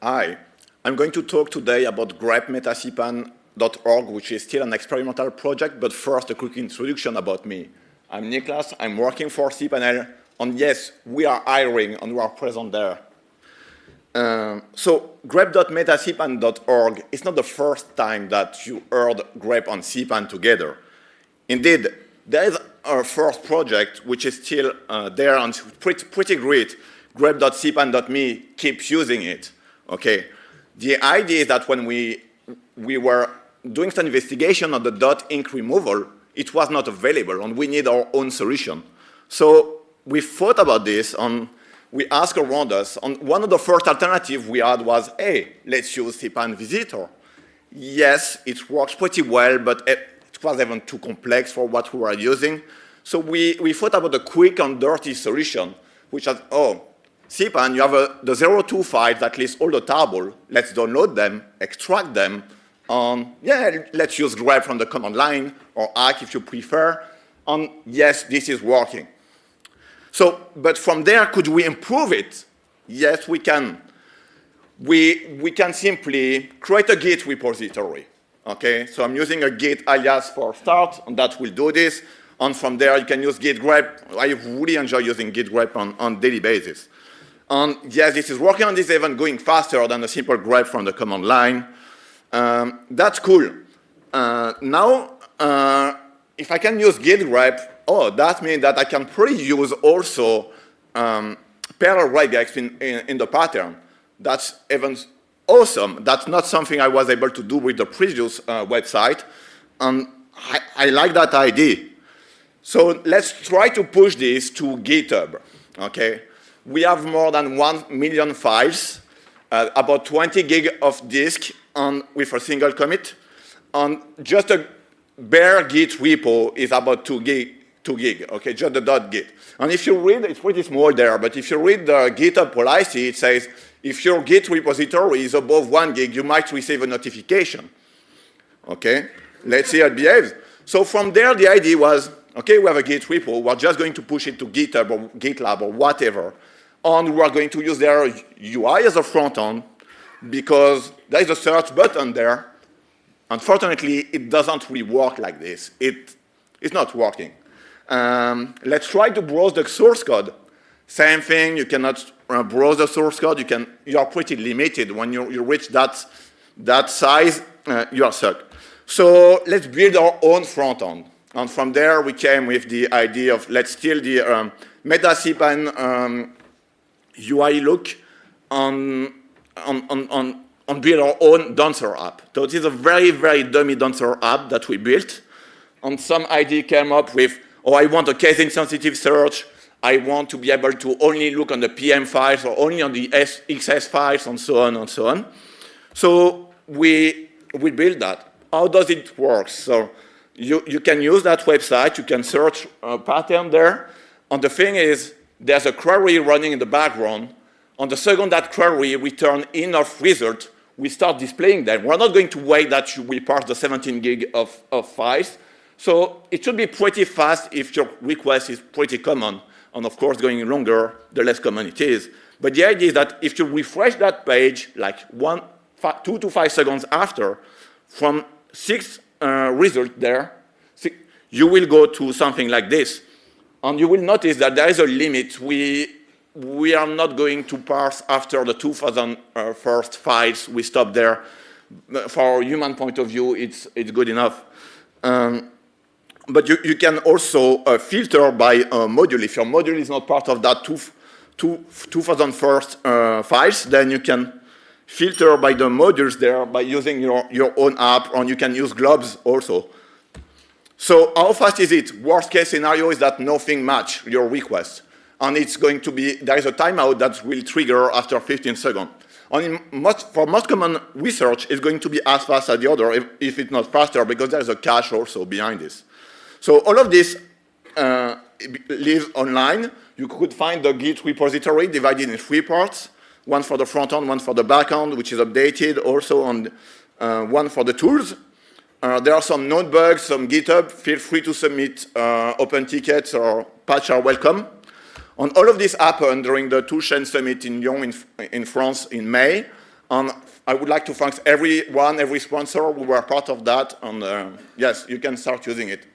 Hi, I'm going to talk today about grep metacpan.org, which is still an experimental project, but first a quick introduction about me. I'm Nicolas, I'm working for cpan, and yes, we are hiring and we are present there. So grep.metacpan.org is not the first time that you heard grep and cpan together. Indeed, there is our first project which is still there and pretty great. grep.cpan.me keeps using it. Okay. The idea is that when we were doing some investigation on the .inc removal, it was not available and we need our own solution. So we thought about this and we asked around us, and one of the first alternatives we had was, hey, let's use cpan visitor. Yes, it works pretty well, but it was even too complex for what we were using. So we thought about a quick and dirty solution, which was, oh, cpan, you have the 02 files that list all the table. Let's download them, extract them, and yeah, let's use grep from the command line, or hack if you prefer, and yes, this is working. So, but from there, could we improve it? Yes, we can. We can simply create a Git repository. Okay, so I'm using a Git alias for start, and that will do this. And from there, you can use git grep. I really enjoy using git grep on daily basis. And yes, this is working on this, even going faster than a simple grep from the command line. That's cool. Now, if I can use git grep, oh, that means that I can probably use also Perl regex in the pattern. That's even awesome. That's not something I was able to do with the previous website. And I like that idea. So let's try to push this to GitHub. Okay? We have more than 1 million files, about 20 gig of disk with a single commit. And just a bare Git repo is about 2 gig, okay, just the .git. And if you read, it's pretty small there, but if you read the GitHub policy, it says, if your Git repository is above 1 gig, you might receive a notification. Okay, let's see how it behaves. So from there, the idea was, okay, we have a Git repo, we're just going to push it to GitHub or GitLab or whatever, and we're going to use their UI as a front end because there is a search button there. Unfortunately, it doesn't really work like this. It's not working. Let's try to browse the source code. Same thing, you cannot browse the source code. You are pretty limited. When you reach that size, you are stuck. So let's build our own front end. And from there, we came with the idea of let's steal the metacpan UI look and build our own dancer app. So it is a very, very dummy dancer app that we built. And some idea came up with, oh, I want a case-insensitive search. I want to be able to only look on the PM files or only on the XS files and so on and so on. So we built that. How does it work? So you can use that website. You can search a pattern there. And the thing is, there's a query running in the background. On the second that query return enough result, we start displaying them. We're not going to wait that we parse the 17 gig of files. So it should be pretty fast if your request is pretty common. And of course, going longer, the less common it is. But the idea is that if you refresh that page like 2 to 5 seconds after, from 6 results there, you will go to something like this. And you will notice that there is a limit. We are not going to parse after the 2000 first files. We stop there. For a human point of view, it's good enough. But you can also filter by module. If your module is not part of that 2000 first files, then you can filter by the modules there by using your own app, and you can use globs also. So how fast is it? Worst case scenario is that nothing match your request. And it's going to be, there is a timeout that will trigger after 15 seconds. And for most common research, it's going to be as fast as the other, if it's not faster, because there's a cache also behind this. So all of this lives online. You could find the Git repository divided in 3 parts, one for the front end, one for the back end, which is updated also, and one for the tools. There are some node bugs, some GitHub. Feel free to submit open tickets or patch are welcome. And all of this happened during the Toolchain Summit in Lyon in France in May. And I would like to thank everyone, every sponsor who were part of that. And yes, you can start using it.